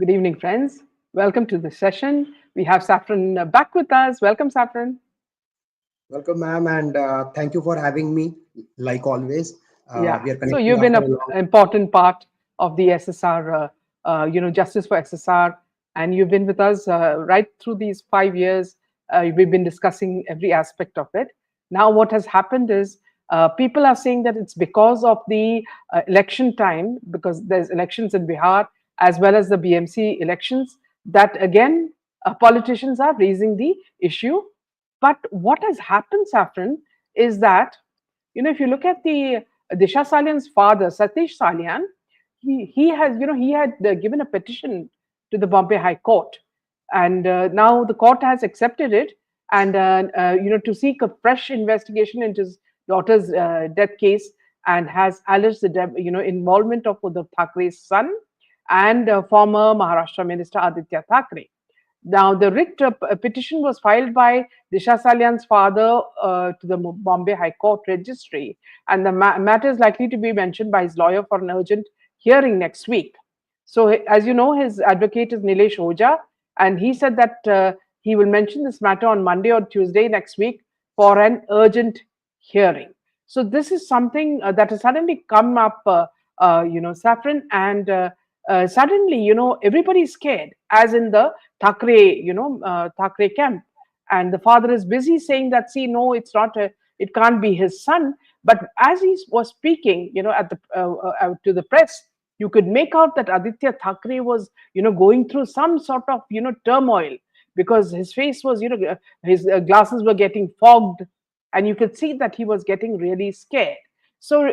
Good evening, friends. Welcome to the session. We have Saffron back with us. Welcome, Saffron. Welcome, ma'am, and thank you for having me. Like always, Yeah. we are So connecting you've been after an a long. important part of the SSR, Justice for SSR, and you've been with us right through these 5 years. We've been discussing every aspect of it. Now, what has happened is people are saying that it's because of the election time, because there's elections in Bihar as well as the BMC elections, that again politicians are raising the issue. But what has happened, Saffron, is that if you look at the Disha Salian's father, Satish Salian, he has, he had given a petition to the Bombay High Court, and now the court has accepted it, and to seek a fresh investigation into his daughter's death case, and has alleged the involvement of Uddhav Thackeray's son and former Maharashtra Minister Aditya Thackeray. Now, the writ petition was filed by Disha Salian's father to the Bombay High Court registry, and the matter is likely to be mentioned by his lawyer for an urgent hearing next week. So, as you know, his advocate is Nilesh Oja, and he said that he will mention this matter on Monday or Tuesday next week for an urgent hearing. So, this is something that has suddenly come up, Saffron, and suddenly, everybody's scared, as in the Thackeray, Thackeray camp. And the father is busy saying that, see, no, it can't be his son. But as he was speaking, at the to the press, you could make out that Aditya Thackeray was, going through some sort of, turmoil, because his face was, his glasses were getting fogged, and you could see that he was getting really scared. So,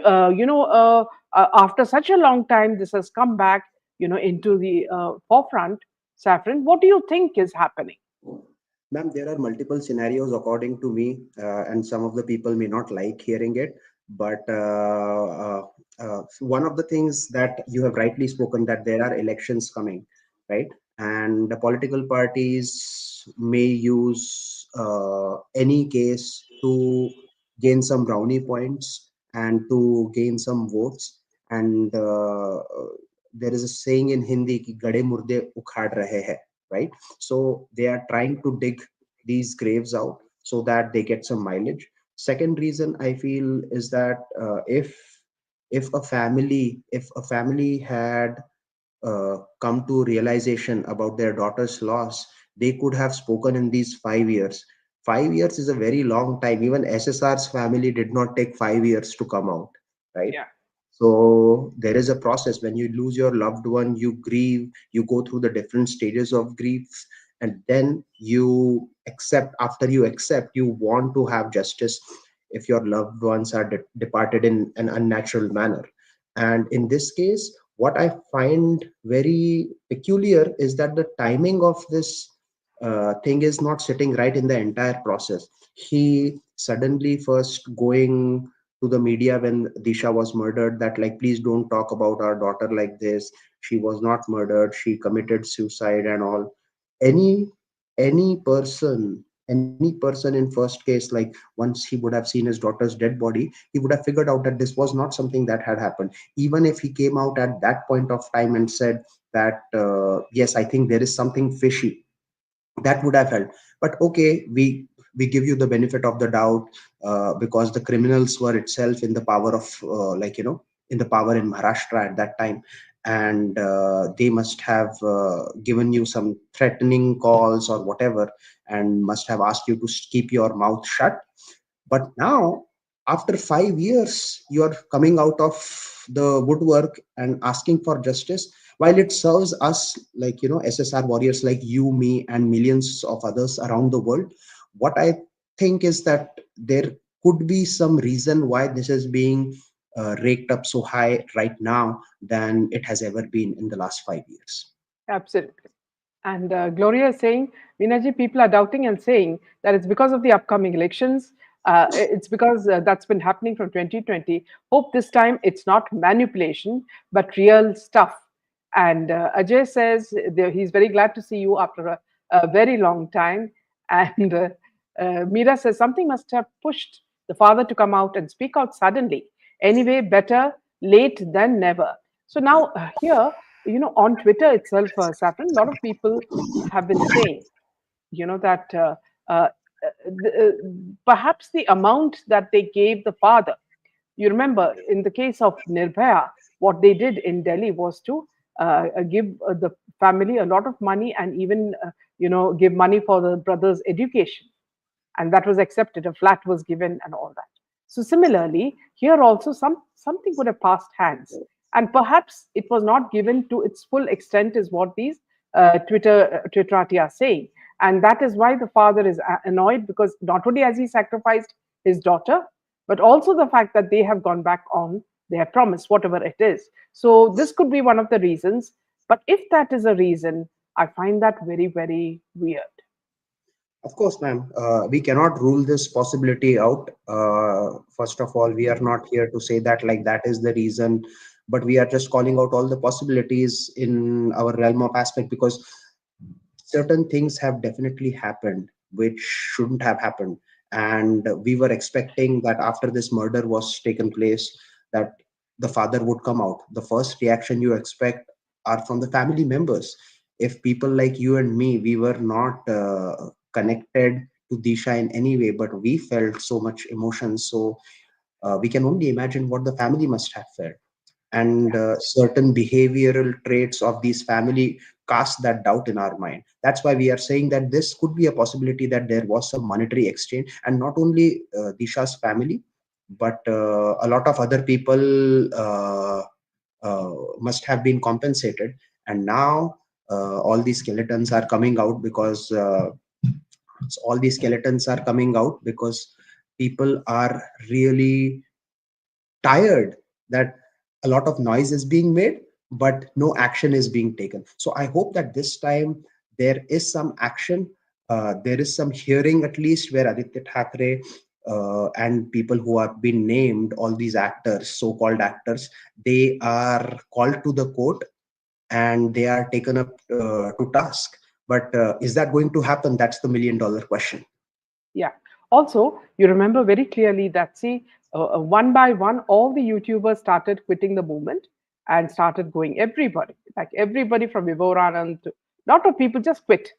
after such a long time, this has come back, into the forefront. Saffron, what do you think is happening? Ma'am, there are multiple scenarios according to me, and some of the people may not like hearing it. But one of the things that you have rightly spoken, that there are elections coming, right? And the political parties may use any case to gain some brownie points and to gain some votes. And there is a saying in Hindi, ki gade murde ukhad rahe hai, right? So they are trying to dig these graves out so that they get some mileage. Second reason I feel is that if a family had come to realization about their daughter's loss, they could have spoken in these 5 years. 5 years is a very long time. Even SSR's family did not take 5 years to come out, right? Yeah, So there is a process. When you lose your loved one, you grieve, you go through the different stages of grief, and then you accept. After you accept, you want to have justice if your loved ones are departed in an unnatural manner. And in this case, what I find very peculiar is that the timing of this thing is not sitting right in the entire process. He suddenly first going to the media when Disha was murdered, that like, please don't talk about our daughter like this. She was not murdered. She committed suicide and all. Any any person in first case, like once he would have seen his daughter's dead body, he would have figured out that this was not something that had happened. Even if he came out at that point of time and said that yes, I think there is something fishy, that would have helped. But okay, we give you the benefit of the doubt, because the criminals were itself in the power of in the power in Maharashtra at that time. And they must have given you some threatening calls or whatever, and must have asked you to keep your mouth shut. But now, after 5 years, you are coming out of the woodwork and asking for justice. While it serves us, like, SSR warriors like you, me, and millions of others around the world, what I think is that there could be some reason why this is being raked up so high right now than it has ever been in the last 5 years. Absolutely. And Gloria is saying, Minaji, people are doubting and saying that it's because of the upcoming elections. It's because that's been happening from 2020. Hope this time it's not manipulation, but real stuff. And Ajay says he's very glad to see you after a very long time. And Meera says something must have pushed the father to come out and speak out suddenly. Anyway, better late than never. So now here On Twitter itself, Saffron, a lot of people have been saying, that uh, perhaps the amount that they gave the father. You remember, in the case of Nirbhaya, what they did in Delhi was to give the family a lot of money, and even give money for the brother's education, and that was accepted. A flat was given and all that. So similarly, here also something would have passed hands, and perhaps it was not given to its full extent, is what these Twitterati are saying, and that is why the father is annoyed, because not only has he sacrificed his daughter, but also the fact that they have gone back on their promise, whatever it is. So this could be one of the reasons. But if that is a reason, I find that very, very weird. Of course, ma'am. We cannot rule this possibility out. First of all, we are not here to say that like that is the reason, but we are just calling out all the possibilities in our realm of aspect, because certain things have definitely happened which shouldn't have happened, and we were expecting that after this murder was taken place, that the father would come out. The first reaction you expect are from the family members. If people like you and me, we were not connected to Disha in any way, but we felt so much emotion, so we can only imagine what the family must have felt. And certain behavioral traits of these family cast that doubt in our mind. That's why we are saying that this could be a possibility, that there was some monetary exchange, and not only Disha's family, but a lot of other people must have been compensated. And now all these skeletons are coming out because all these skeletons are coming out because people are really tired that a lot of noise is being made but no action is being taken. So I hope that this time there is some action, there is some hearing at least, where Aditya Thackeray and people who have been named, all these actors, so-called actors, they are called to the court and they are taken up to task. But is that going to happen? That's the million-dollar question. Yeah. Also, you remember very clearly that, see, one by one, all the YouTubers started quitting the movement and started going. Everybody, like everybody from Vivoranand to a lot of people just quit,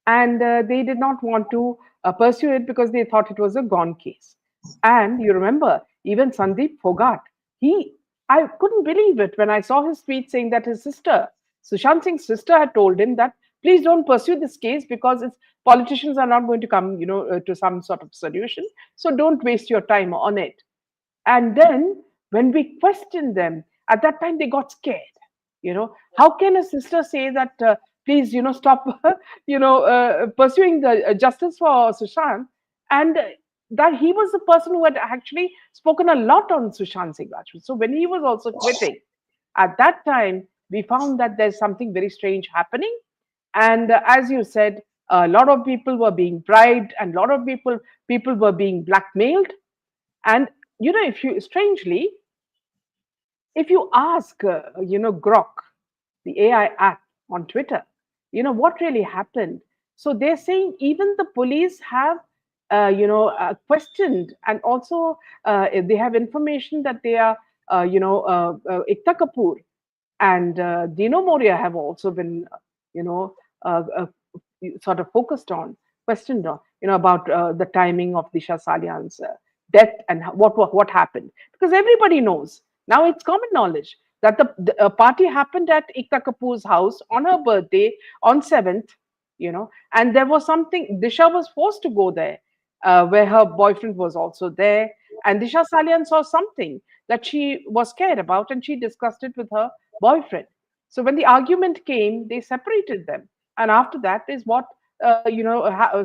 and they did not want to pursue it because they thought it was a gone case. And you remember, even Sandeep Fogart, he, I couldn't believe it when I saw his tweet saying that his sister, Sushant Singh's sister, had told him that please don't pursue this case because it's, politicians are not going to come, to some sort of solution. So don't waste your time on it. And then when we questioned them, at that time they got scared. How can a sister say that, please, stop, pursuing the justice for Sushant? And that he was the person who had actually spoken a lot on Sushant Singh Rajput. So when he was also quitting, at that time, we found that there's something very strange happening. And as you said, a lot of people were being bribed, and a lot of people were being blackmailed. And if you strangely, if you ask, Grok, the AI app on Twitter, what really happened. So they're saying even the police have, questioned, and also they have information that they are, Ekta Kapoor and Dino Moria have also been, you know, uh, uh, sort of focused on, questioned on, about the timing of Disha Salian's death and what happened. Because everybody knows now, it's common knowledge that the party happened at Ekta Kapoor's house on her birthday on 7th, and there was something. Disha was forced to go there, where her boyfriend was also there, and Disha Salian saw something that she was scared about, and she discussed it with her boyfriend. So when the argument came, they separated them, and after that is what,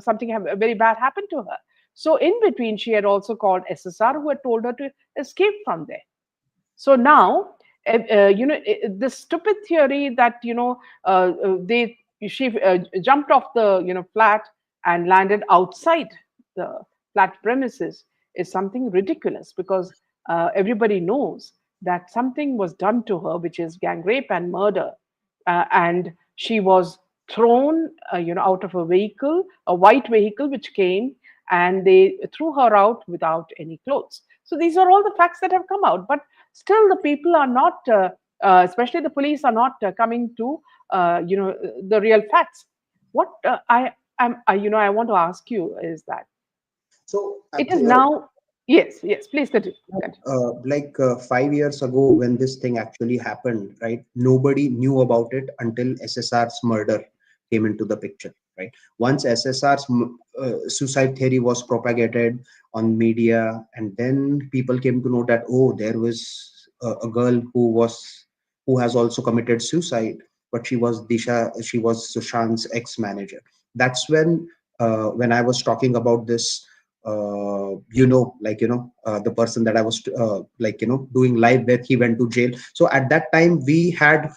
something very bad happened to her. So in between, she had also called SSR, who had told her to escape from there. So now, the stupid theory that, they she jumped off the, flat and landed outside the flat premises is something ridiculous, because everybody knows that something was done to her, which is gang rape and murder, and she was thrown, out of a vehicle, a white vehicle which came, and they threw her out without any clothes. So these are all the facts that have come out, but still the people are not especially the police are not coming to the real facts. What I am, I want to ask you is that So it is actually, now. Yes, yes. Please continue. Continue. 5 years ago, when this thing actually happened, right? Nobody knew about it until SSR's murder came into the picture, right? Once SSR's suicide theory was propagated on media, and then people came to know that, oh, there was a girl who has also committed suicide, but she was Disha, she was Sushant's ex-manager. That's when I was talking about this, the person that I was doing live with, he went to jail. So at that time we had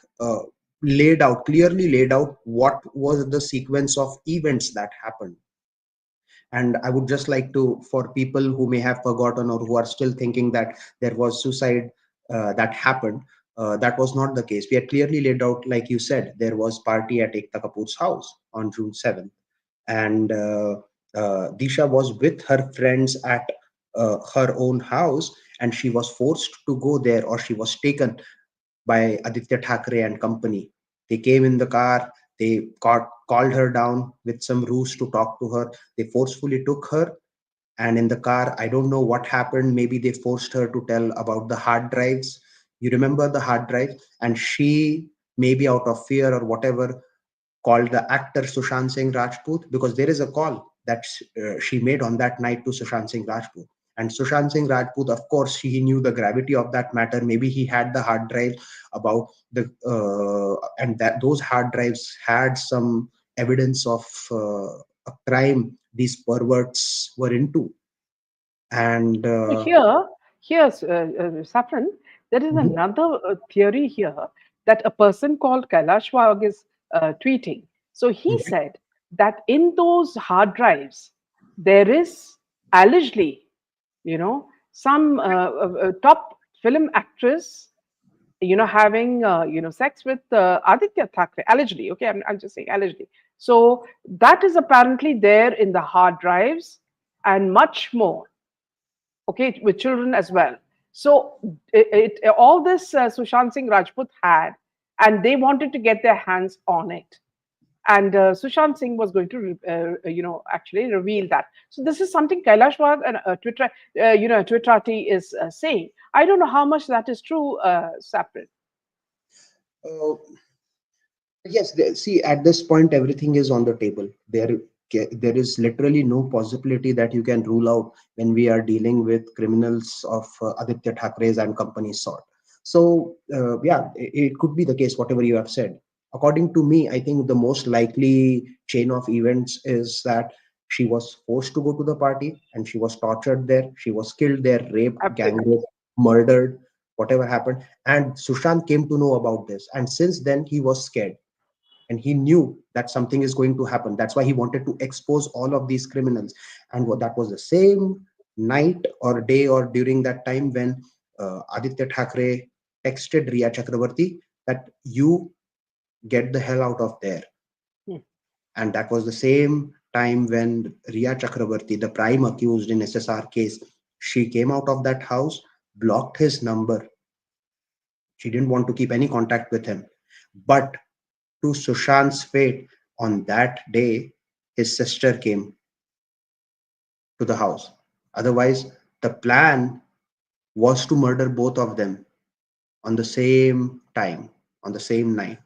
clearly laid out what was the sequence of events that happened. And I would just like to, for people who may have forgotten or who are still thinking that there was suicide that happened, that was not the case. We had clearly laid out, like you said, there was party at Ekta Kapoor's house on June 7th, and Disha was with her friends at her own house, and she was forced to go there, or she was taken by Aditya Thackeray and company. They came in the car, they called her down with some ruse to talk to her. They forcefully took her, and in the car, I don't know what happened. Maybe they forced her to tell about the hard drives. You remember the hard drive? And she, maybe out of fear or whatever, called the actor Sushant Singh Rajput, because there is a call that she made on that night to Sushant Singh Rajput. And Sushant Singh Rajput, of course, he knew the gravity of that matter. Maybe he had the hard drive about and that those hard drives had some evidence of a crime these perverts were into. And So here's Saffron. There is Mhm. another theory here that a person called Kailash Wag is tweeting. So he said that in those hard drives, there is allegedly, some top film actress, having, sex with Aditya Thackeray, allegedly. Okay, I'm just saying allegedly. So that is apparently there in the hard drives and much more, okay, with children as well. So all this Sushant Singh Rajput had, and they wanted to get their hands on it. And Sushant Singh was going to, actually reveal that. So this is something Kailash Wag and Twitterati is saying. I don't know how much that is true, Saprit. uh, Yes, see, at this point, everything is on the table. There is literally no possibility that you can rule out when we are dealing with criminals of Aditya Thackre's and company sort. So, yeah, it could be the case, whatever you have said. According to me, I think the most likely chain of events is that she was forced to go to the party and she was tortured there. She was killed there, raped, gang Absolutely. raped, murdered, whatever happened. And Sushant came to know about this. And since then, he was scared, and he knew that something is going to happen. That's why he wanted to expose all of these criminals. And that was the same night or day or during that time when Aditya Thackeray texted Riya Chakrabarti that you get the hell out of there. Hmm. And that was the same time when Riya Chakrabarti, the prime accused in SSR case, she came out of that house, blocked his number. She didn't want to keep any contact with him. But to Sushant's fate, on that day, his sister came to the house. Otherwise, the plan was to murder both of them on the same time, on the same night.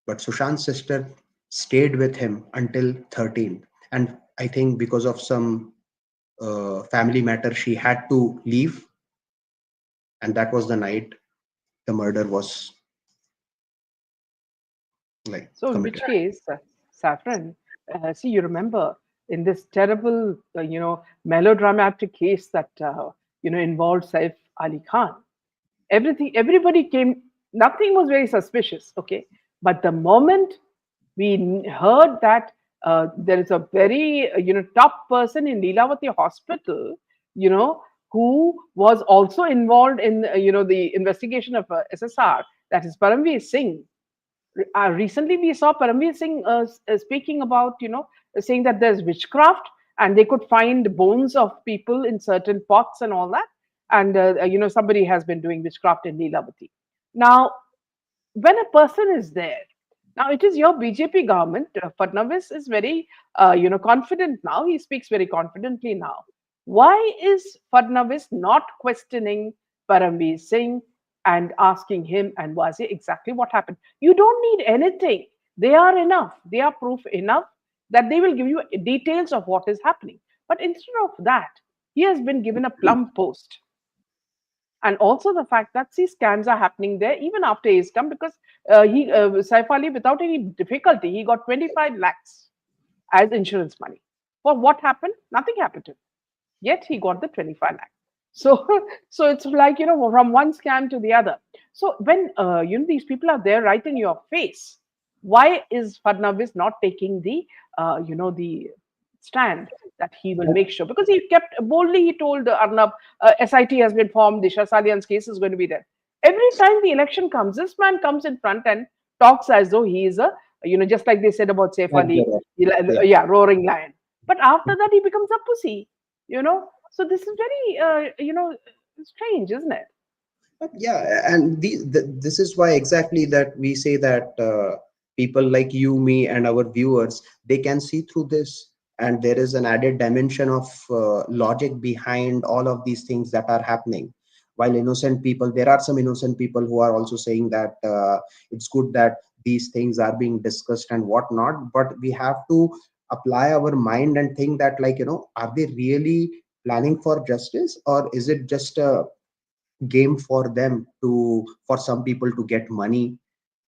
But Sushant's sister stayed with him until 13. And I think because of some family matter, she had to leave. And that was the night the murder was like So, in committed. which case, Saffron, see, you remember in this terrible, melodramatic case that involved Saif Ali Khan, everybody came. Nothing was very suspicious, okay. But the moment we heard that there is a very top person in Leelavati Hospital, you know, who was also involved in the investigation of SSR, that is Paramveer Singh. Recently we saw Paramveer Singh speaking about, saying that there's witchcraft and they could find bones of people in certain pots and all that. And, somebody has been doing witchcraft in Leelavati. Now, when a person is there, now it is your BJP government. Fadnavis is very, confident now. He speaks very confidently now. Why is Fadnavis not questioning Paramveer Singh and asking him and Wazi exactly what happened? You don't need anything. They are enough. They are proof enough that they will give you details of what is happening. But instead of that, he has been given a plum post, and also the fact that see scams are happening there even after he's come, because he Saif Ali, without any difficulty, he got 25 lakhs as insurance money. For what happened? Nothing happened to him. Yet he got the 25 lakh. So, so it's like, from one scam to the other. So when these people are there right in your face, why is Fadnavis not taking the stand that he will make sure? Because he kept boldly, he told Arnab, SIT has been formed, Disha Salian's case is going to be there. Every time the election comes, this man comes in front and talks as though he is a, just like they said about Saif Ali, Yeah. yeah, roaring lion. But after that, he becomes a pussy, you know. So this is very, strange, isn't it? Yeah, and this is why exactly that we say that people like you, me, and our viewers, they can see through this, and there is an added dimension of logic behind all of these things that are happening. While innocent people, there are some innocent people who are also saying that it's good that these things are being discussed and whatnot, but we have to apply our mind and think that, like, are they really planning for justice, or is it just a game for them, to for some people to get money,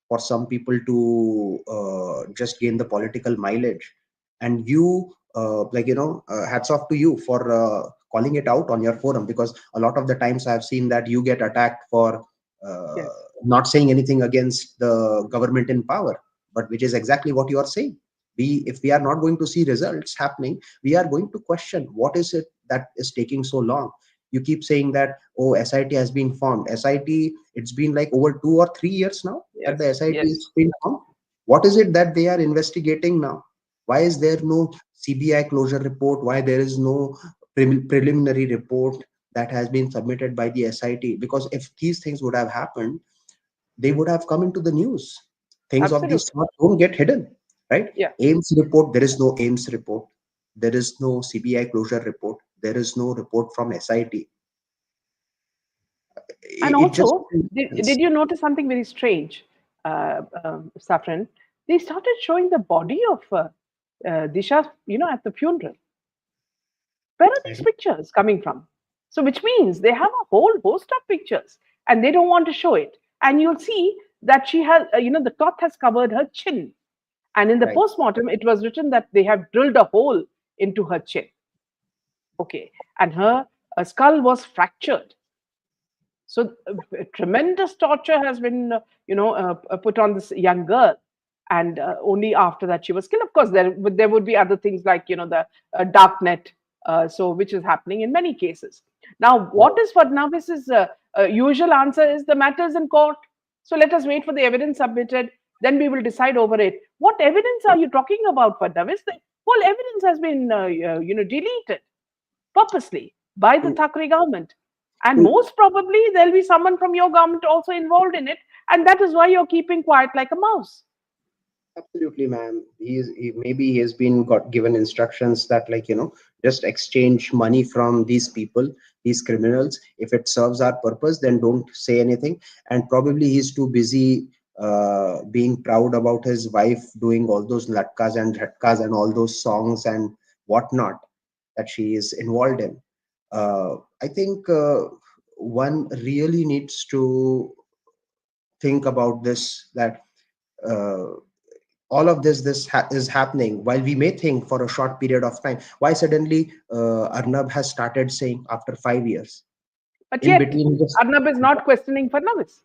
for some people to just gain the political mileage. And you, hats off to you for calling it out on your forum, because a lot of the times I've seen that you get attacked for uh, Yes, not saying anything against the government in power, but which is exactly what you are saying. If we are not going to see results happening, we are going to question what is it that is taking so long. You keep saying that, oh, SIT has been formed. SIT, it's been like over 2 or 3 years now that the yes, SIT yes. is being formed. What is it that they are investigating now? Why is there no CBI closure report? Why there is no preliminary report that has been submitted by the SIT? Because if these things would have happened, they would have come into the news. Things of this Absolutely. sort don't get hidden, right? Yeah. AIMS report, there is no AIMS report. There is no CBI closure report. There is no report from SIT. And It just also, did happens. you notice something very strange, Saffron? They started showing the body of Disha, at the funeral. Where are I these know. pictures coming from? So, which means they have a whole host of pictures and they don't want to show it. And you'll see that she has, the cloth has covered her chin. And in the Right. postmortem, it was written that they have drilled a hole into her chin. Okay. And her skull was fractured. So tremendous torture has been, put on this young girl, and only after that she was killed. Of course, there would be other things like the dark net, so which is happening in many cases. Now, Right. what is Fadnavis's usual answer is the matters in court. So let us wait for the evidence submitted, then we will decide over it. What evidence are you talking about, Fadnavis? The whole evidence has been, deleted purposely by the True. Thackeray government. And True. most probably, there'll be someone from your government also involved in it. And that is why you're keeping quiet like a mouse. Absolutely, ma'am. Maybe he has been got given instructions that, like, just exchange money from these people, these criminals. If it serves our purpose, then don't say anything. And probably he's too busy being proud about his wife doing all those latkas and jhatkas and all those songs and whatnot that she is involved in. I think one really needs to think about this, that uh, all of this is happening while we may think for a short period of time. Why suddenly Arnab has started saying after 5 years? But In yet, between, just Arnab is not questioning Fadnavis.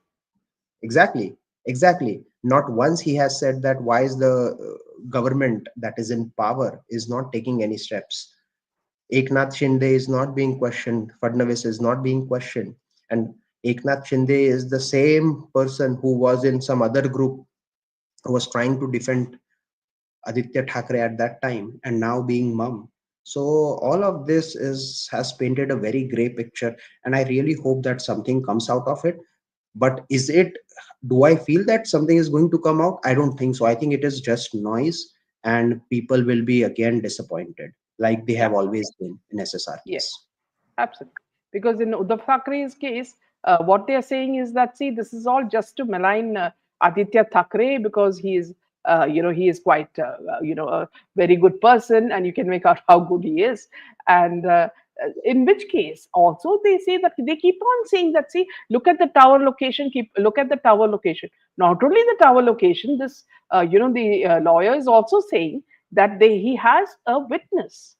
exactly, exactly. Not once he has said that why is the government that is in power is not taking any steps. Eknath Shinde is not being questioned. Fadnavis is not being questioned. And Eknath Shinde is the same person who was in some other group who was trying to defend Aditya Thackeray at that time, and now being mum. So all of this is has painted a very grey picture, and I really hope that something comes out of it. But is it, do I feel that something is going to come out? I don't think so. I think it is just noise, and people will be again disappointed, like they Yeah. have always been in SSR Yes. case. Absolutely. Because in Uddhav Thackeray's case, what they are saying is that, see, this is all just to malign Aditya Thackeray because he is, he is quite, a very good person, and you can make out how good he is. And in which case, also they say that they keep on saying that, see, look at the tower location, look at the tower location. Not only the tower location, this, the lawyer is also saying that he has a witness,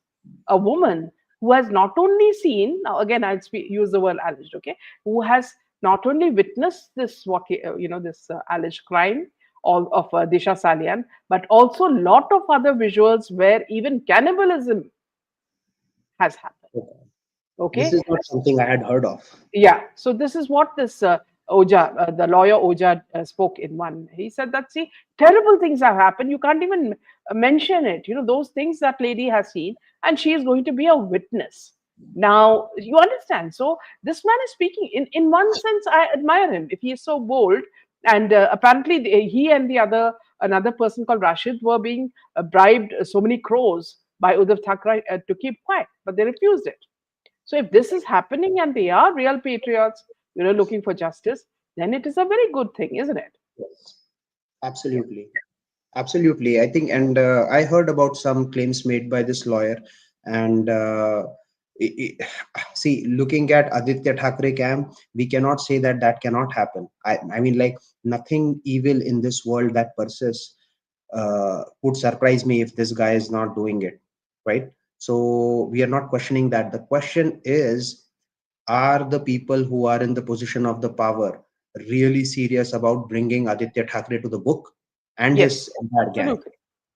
a woman who has not only seen, now again I'll use the word alleged, okay, who has not only witnessed this, this alleged crime of Disha Salian, but also a lot of other visuals where even cannibalism has happened. Okay. This Okay. is not something I had heard of. Yeah, so this is what this Oja, the lawyer Oja, spoke in one. He said that, see, terrible things have happened. You can't even mention it. Those things that lady has seen, and she is going to be a witness. Now, you understand. So this man is speaking. In one sense, I admire him. If he is so bold, and apparently he and another person called Rashid were being bribed so many crores by Uddhav Thackeray to keep quiet, but they refused it. So if this is happening and they are real patriots, looking for justice, then it is a very good thing, isn't it? Yes, Yeah. absolutely. Absolutely, I think, and I heard about some claims made by this lawyer, and i- see, looking at Aditya Thackeray camp, we cannot say that that cannot happen. I mean, like, nothing evil in this world that persists would surprise me if this guy is not doing it, right? So we are not questioning that. The question is, are the people who are in the position of the power really serious about bringing Aditya Thackeray to the book and Yes, his entire gang? absolutely.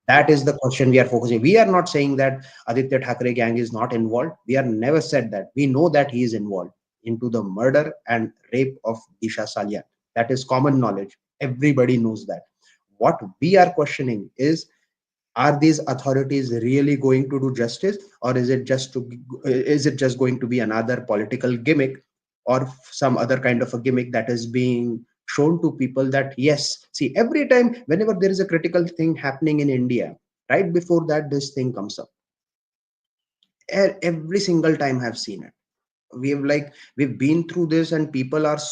That Yeah. is the question we are focusing. We are not saying that Aditya Thackeray gang is not involved. We are never said that. We know that he is involved into the murder and rape of Disha Salia. That is common knowledge. Everybody knows that. What we are questioning is, are these authorities really going to do justice, or is it just going to be another political gimmick, or some other kind of a gimmick that is being shown to people? That, yes, see, every time whenever there is a critical thing happening in India, right before that this thing comes up. Every single time I've seen it. We've been through this, and people have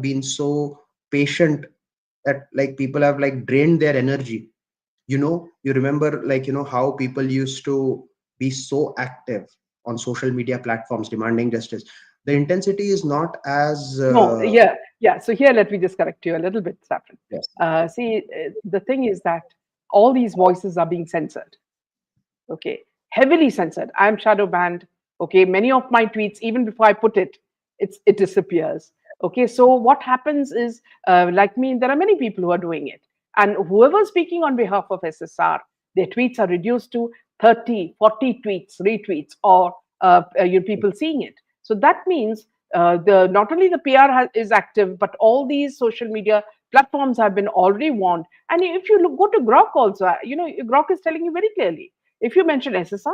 been so patient, that like people have like drained their energy. You remember, like, how people used to be so active on social media platforms demanding justice. The intensity is not as No, yeah, yeah. So here, let me just correct you a little bit, Saffron. yes. See, the thing is that all these voices are being censored. Okay, heavily censored. I'm shadow banned. Okay, many of my tweets, even before I put it, it disappears. Okay, so what happens is, like me, there are many people who are doing it, and whoever's speaking on behalf of SSR, their tweets are reduced to 30, 40 tweets, retweets, or people seeing it. So that means the not only the PR is active, but all these social media platforms have been already warned. And if you go to Grok also, Grok is telling you very clearly, if you mention SSR,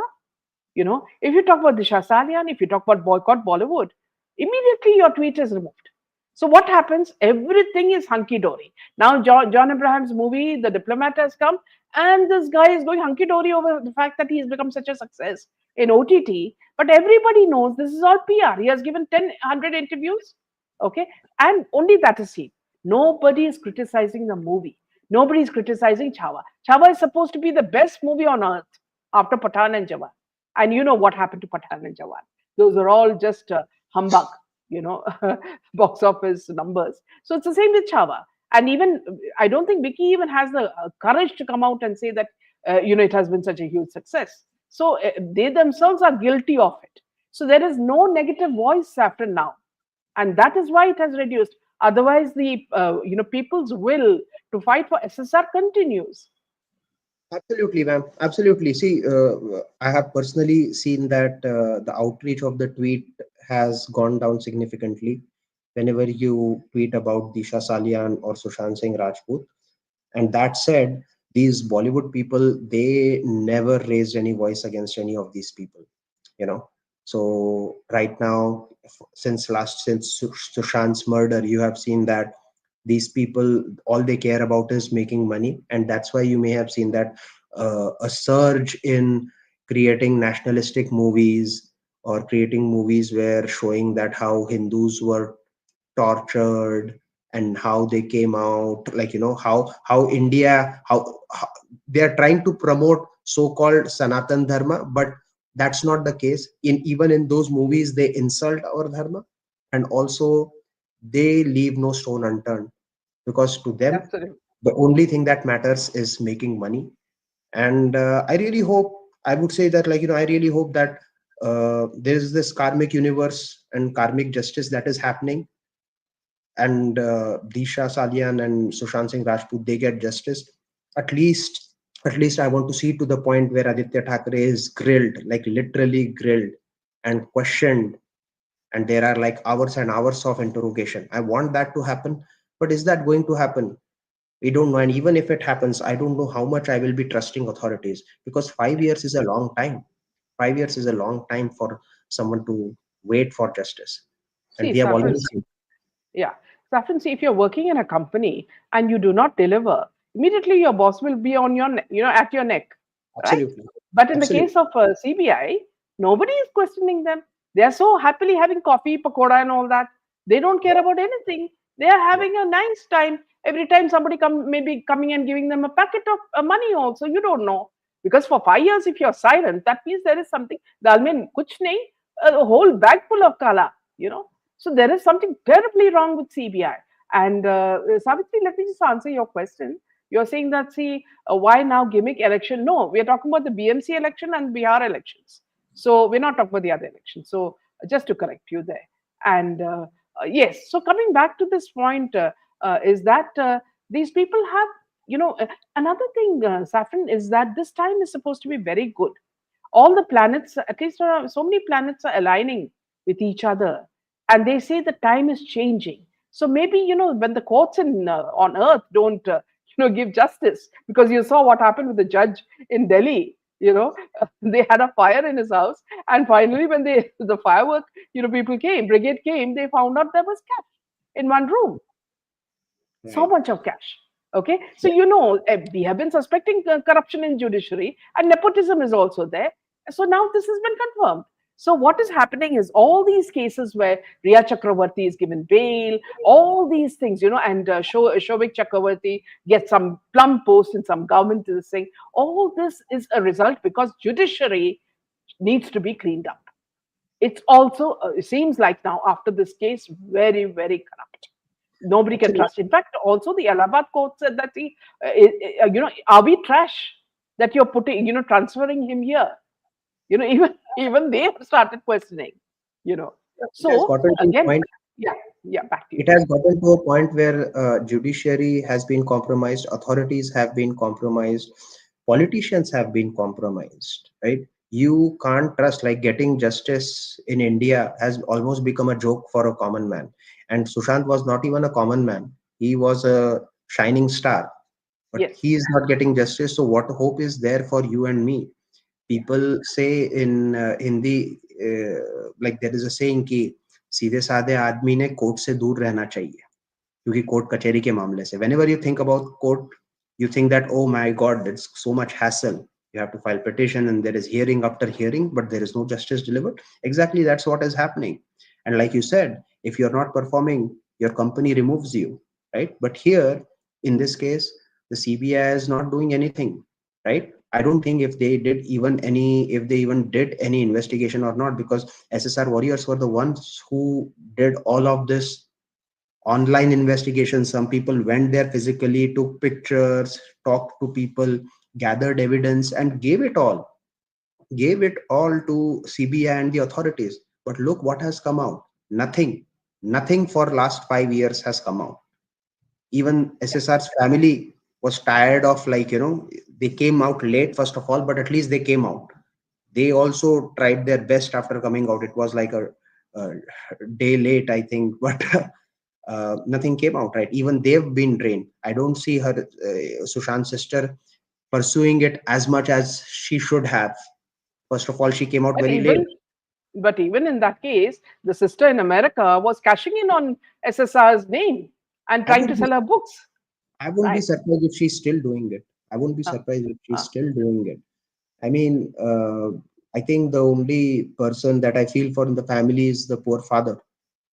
if you talk about Disha Salian, if you talk about boycott Bollywood, immediately your tweet is removed. So what happens? Everything is hunky dory. Now John Abraham's movie, The Diplomat, has come, and this guy is going hunky dory over the fact that he has become such a success in OTT. But everybody knows this is all PR. He has given 100 interviews, okay, and only that is seen. Nobody is criticizing the movie. Nobody is criticizing Chhawa. Chhawa is supposed to be the best movie on earth after Pathan and Jawan. And you know what happened to Pathan and Jawan. Those are all just humbug, you know, box office numbers. So it's the same with Chava. And even, I don't think Vicky even has the courage to come out and say that, it has been such a huge success. So they themselves are guilty of it. So there is no negative voice after now. And that is why it has reduced. Otherwise, the, people's will to fight for SSR continues. Absolutely, ma'am. Absolutely. See, I have personally seen that the outreach of the tweet has gone down significantly whenever you tweet about Disha Salian or Sushant Singh Rajput. And that said, these Bollywood people, they never raised any voice against any of these people, you know. So right now, since Sushant's murder, you have seen that these people, all they care about is making money, and that's why you may have seen that a surge in creating nationalistic movies, or creating movies where showing that how Hindus were tortured, and how they came out, like, how India, how they are trying to promote so-called Sanatan Dharma, but that's not the case. In even in those movies, they insult our dharma, and also they leave no stone unturned, because to them Absolutely. the only thing that matters is making money. And I really hope, I would say that, like, I really hope that there's this karmic universe and karmic justice that is happening, and Disha Salian and Sushant Singh Rajput, they get justice. At least, I want to see to the point where Aditya Thackeray is grilled, like literally grilled and questioned, and there are like hours and hours of interrogation. I want that to happen, but is that going to happen? We don't know. And even if it happens, I don't know how much I will be trusting authorities, because 5 years is a long time. 5 years is a long time for someone to wait for justice, and See, we have already Saffron, seen. yeah. Saffron, see, if you're working in a company and you do not deliver, immediately your boss will be on your, at your neck, right? Absolutely. But in the Absolutely. case of CBI, nobody is questioning them. They are so happily having coffee, pakoda, and all that. They don't care Yeah. about anything. They are Yeah. having a nice time. Every time somebody maybe coming and giving them a packet of money also, you don't know. Because for 5 years, if you're silent, that means there is something. I mean, kuch nahi, a whole bag full of kala, you know. So there is something terribly wrong with CBI. And Savitri, let me just answer your question. You're saying that, see, why now gimmick election? No, we are talking about the BMC election and Bihar elections. So we're not talking about the other elections. So just to correct you there. And yes, so coming back to this point, is that these people have, another thing, Saffron, is that this time is supposed to be very good. All the planets, at least so many planets are aligning with each other, and they say the time is changing. So maybe, when the courts on earth don't give justice, because you saw what happened with the judge in Delhi. They had a fire in his house, and finally when the firework people came, brigade came, they found out there was cash in one room, so Right. much of cash. Okay, so Yeah. we have been suspecting corruption in judiciary, and nepotism is also there. So now this has been confirmed. So what is happening is all these cases where Riya Chakravarti is given bail, all these things, and Shovik Chakravarti gets some plum post in some government thing. All this is a result because judiciary needs to be cleaned up. It's also, it seems like now after this case, very, very corrupt. Nobody can Absolutely. trust. In fact, also the Allahabad court said that are we trash that you're putting, transferring him here? Even they have started questioning. You know, It has so gotten to a again, point. yeah, yeah. Back to you. It has gotten to a point where judiciary has been compromised, authorities have been compromised, politicians have been compromised. Right? You can't trust. Like, getting justice in India has almost become a joke for a common man. And Sushant was not even a common man. He was a shining star, but Yes, he is not getting justice. So what hope is there for you and me? People say in Hindi, like, there is a saying कि सीधे साधे आदमी ने court से दूर रहना चाहिए, क्योंकि कोर्ट कचहरी के मामले से, whenever you think about court, you think that, oh my god, it's so much hassle. You have to file petition, and there is hearing after hearing, but there is no justice delivered. Exactly, that's what is happening. And like you said, if you're not performing, your company removes you, right? But here, in this case, the CBI is not doing anything, right? I don't think if they even did any investigation or not, because SSR warriors were the ones who did all of this online investigation. Some people went there physically, took pictures, talked to people, gathered evidence, and gave it all to CBI and the authorities. But look what has come out. Nothing for last 5 years has come out. Even yeah, SSR's family was tired of, like, they came out late, first of all, but at least they came out. They also tried their best after coming out. It was like a day late, I think, but nothing came out, right? Even they've been drained. I don't see her, Sushant's sister, pursuing it as much as she should have. First of all, she came out but very late. But even in that case, the sister in America was cashing in on SSR's name and I trying would to be sell her books, I won't be right? surprised if she's still doing it. I won't be Uh, surprised if she's uh, still doing it. I mean, I think the only person that I feel for in the family is the poor father,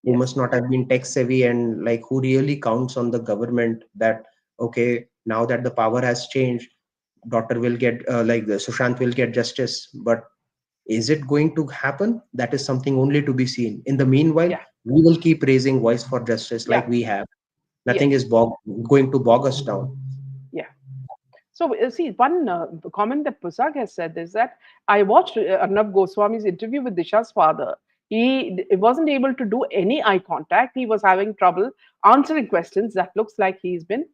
who yes, must not have been tech savvy, and like who really counts on the government that, okay, now that the power has changed, daughter will get like the Sushant will get justice. But is it going to happen? That is something only to be seen. In the meanwhile, yeah, we will keep raising voice for justice like yeah, we have. Nothing yes, is going to bog us down. yeah. So, see, one comment that Pusag has said is that I watched Arnab Goswami's interview with Disha's father. He wasn't able to do any eye contact. He was having trouble answering questions. That looks like he's been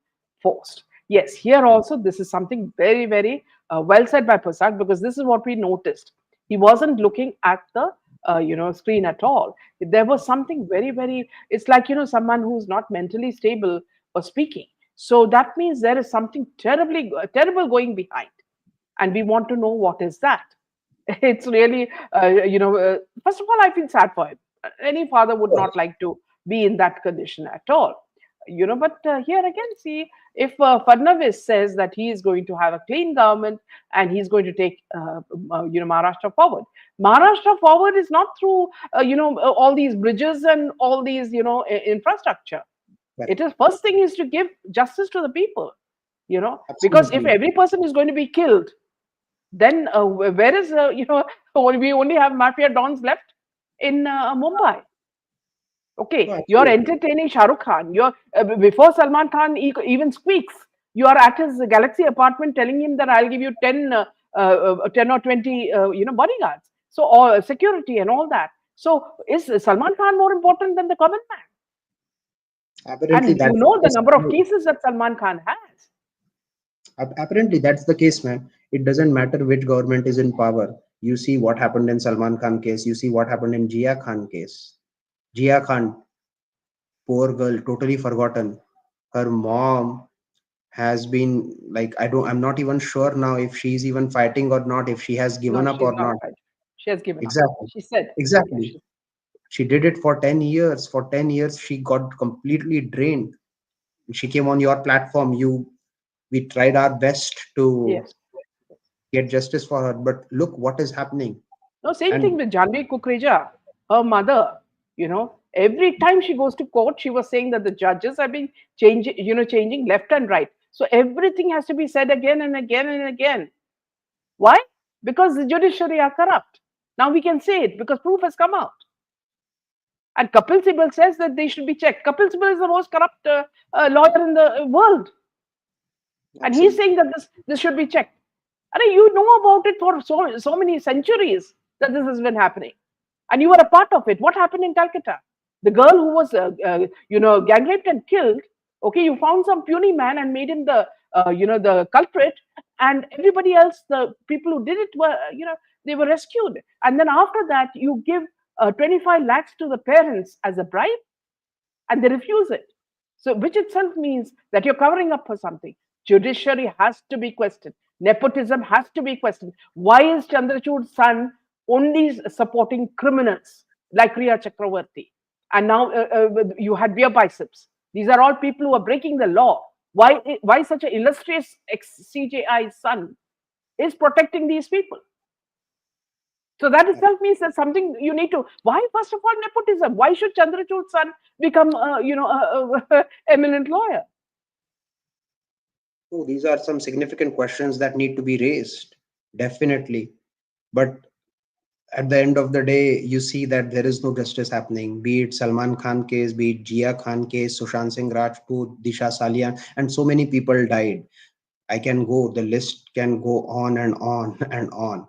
forced. Yes, here also, this is something very, very well said by Pusag, because this is what we noticed. He wasn't looking at the screen at all. There was something very, very. It's like someone who's not mentally stable was speaking. So that means there is something terrible going behind, and we want to know what is that. It's really, first of all, I feel sad for him. Any father would not like to be in that condition at all. But here again, see, if Fadnavis says that he is going to have a clean government and he's going to take, Maharashtra forward. Maharashtra forward is not through, all these bridges and all these, infrastructure. It Correct. is first thing is to give justice to the people, because if Absolutely. every person is going to be killed, then where is we only have mafia dons left in Mumbai. No, Okay, you're absolutely. entertaining Shah Rukh Khan. You're before Salman Khan even speaks. You are at his Galaxy apartment telling him that I'll give you 10 or 20, bodyguards. So, all security and all that. So, is Salman Khan more important than the common man? Apparently, And you that's know the the case. number of cases that Salman Khan has. Apparently, that's the case, man. It doesn't matter which government is in power. You see what happened in Salman Khan case. You see what happened in Jia Khan case. Jia Khan, poor girl, totally forgotten. Her mom has been like, I'm not even sure now if she's even fighting or not, if she has No, given up she's or not not. right. She has given up. Exactly. She said, yeah, Exactly. She did it for 10 years. For 10 years, she got completely drained. She came on your platform. We tried our best to yes. get justice for her. But look what is happening. No, same thing And with Janvi Kukreja, her mother. Every time she goes to court, she was saying that the judges have been changing left and right. So everything has to be said again and again and again. Why? Because the judiciary are corrupt. Now we can say it because proof has come out. And Kapil Sibal says that they should be checked. Kapil Sibal is the most corrupt lawyer in the world. And he's absolutely. saying that this should be checked. And you know about it for so many centuries that this has been happening, and you were a part of it. What happened in Calcutta? The girl who was gang raped and killed. Okay, you found some puny man and made him the culprit, and everybody else, the people who did it were they were rescued. And then after that, you give 25 lakhs to the parents as a bribe, and they refuse it. So, which itself means that you're covering up for something. Judiciary has to be questioned. Nepotism has to be questioned. Why is Chandrachud's son only supporting criminals like Riya Chakravarti? And now you had beer biceps. These are all people who are breaking the law. Why such an illustrious ex CJI son is protecting these people? So that itself means that something you need to. Why, first of all, nepotism? Why should Chandrachud's son become, a eminent lawyer? Oh, these are some significant questions that need to be raised. Definitely. But at the end of the day, you see that there is no justice happening. Be it Salman Khan case, be it Jia Khan case, Sushant Singh Rajput, Disha Salian, and so many people died. I can go, the list can go on and on and on,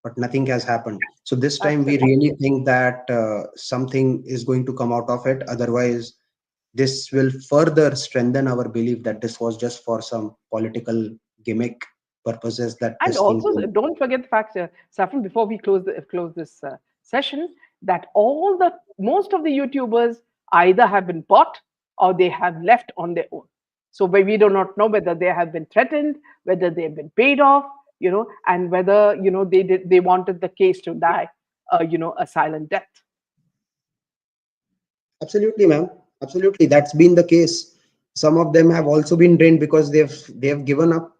but nothing has happened. So this time we Absolutely. really think that something is going to come out of it. Otherwise, this will further strengthen our belief that this was just for some political gimmick purposes that And this thing also, came. don't forget the fact, Saffron, before we close this session, that most of the YouTubers either have been bought or they have left on their own. So we do not know whether they have been threatened, whether they have been paid off, and whether they wanted the case to die. a silent death. Absolutely, ma'am. Absolutely, that's been the case. Some of them have also been drained because they've given up.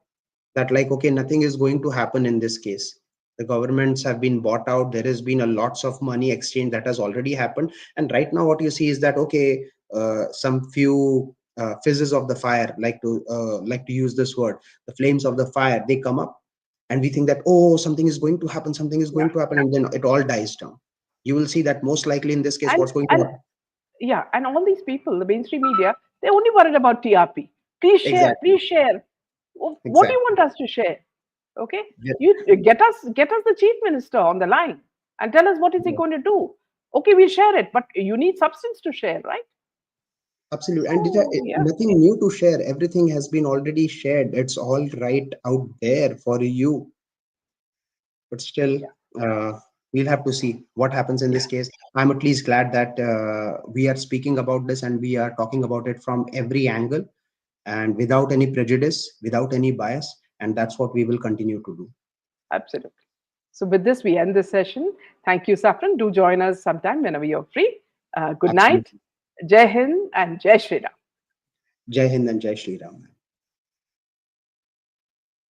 That, like, okay, nothing is going to happen in this case. The governments have been bought out. There has been a lots of money exchange that has already happened, and right now what you see is that, okay, some few fizzes of the fire, like to use this word, the flames of the fire, they come up, and we think that, oh, something is going to happen, something is Yeah. going to happen, and then it all dies down. You will see that most likely in this case And what's going to and happen. yeah, and all these people, the mainstream media, they're only worried about TRP. Please share, Exactly. please share. What do you Exactly. want us to share? Okay, Yeah. you get us the chief minister on the line and tell us what is he Yeah. going to do. Okay, we'll share it, but you need substance to share, right? Absolutely. And Disha, So yeah, nothing new to share. Everything has been already shared. It's all right out there for you. But still, yeah, we'll have to see what happens in this yeah, case. I'm at least glad that we are speaking about this and we are talking about it from every angle and without any prejudice, without any bias. And that's what we will continue to do. absolutely. So with this, we end this session. Thank you, Saffron. Do join us sometime whenever you're free. Good night. Absolutely. Jai Hind and Jai Shri Ram. Jai Hind and Jai Shri Ram.